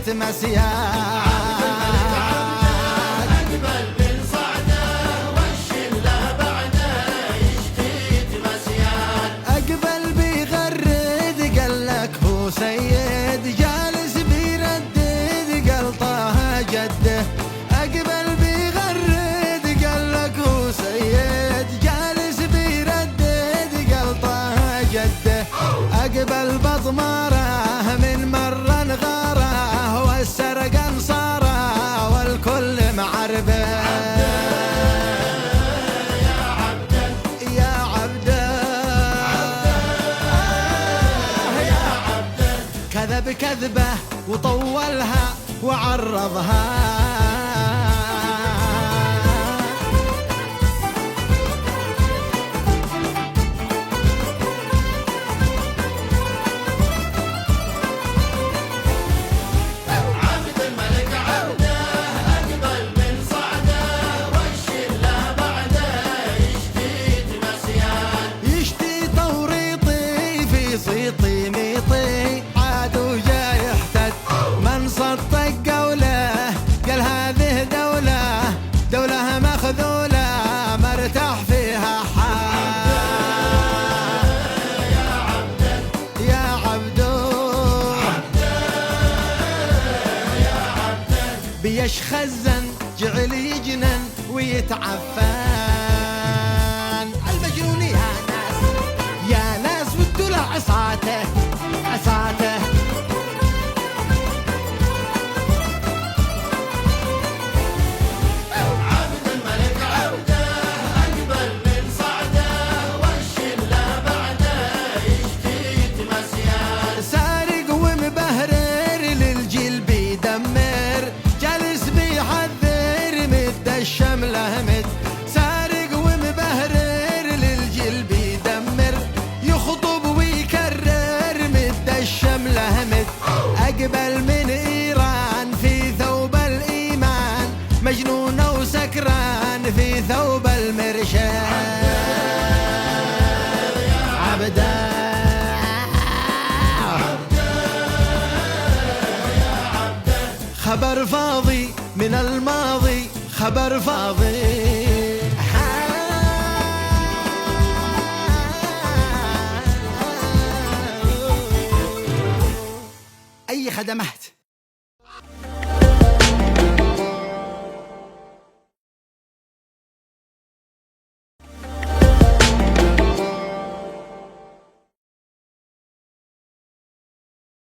يشتيت مسيان. أقبل من صعده والشلة بعده يشتيت مسيان. أقبل بيغرد قال لك هو سيد، جالس بيردد قال طه جده. أقبل بيغرد قال لك هو سيد، جالس بيردد قال طه جده. أقبل بضماره من مرة نغاره والسرق انصاره والكل معربه. يا عبده يا عبده يا عبده كذب كذبه وطولها وعرضها. عبد الملك عبده أقبل من صعده والشلة بعده يشتيت مسيان. يشتي توريطي في صيطي ميطي عاد وجا يحتد. من صدق قوله قال هذه دولة مخذولة مرتاح فيها حال. يا عبده يا عبدو يا عبده بيش خزن جعل يجنن ويتعفن. المجنون يا ناس ودوا له عصاته عصاته. عبد الملك عبده أقبل من صعده والشلة بعده يشتيت مسيان. سارق ومبهرر للجيل بيدمر، جالس بيحذر مد الشمله مد. سارق ومبهرر للجيل بيدمر، يخطب ويكرر مد الشمله مد. أقبل من إيران في ثوب الإيمان، مجنون وسكران في ثوب المرشاد. عبده خبر فاضي من الماضي خبر فاضي. أي خدمات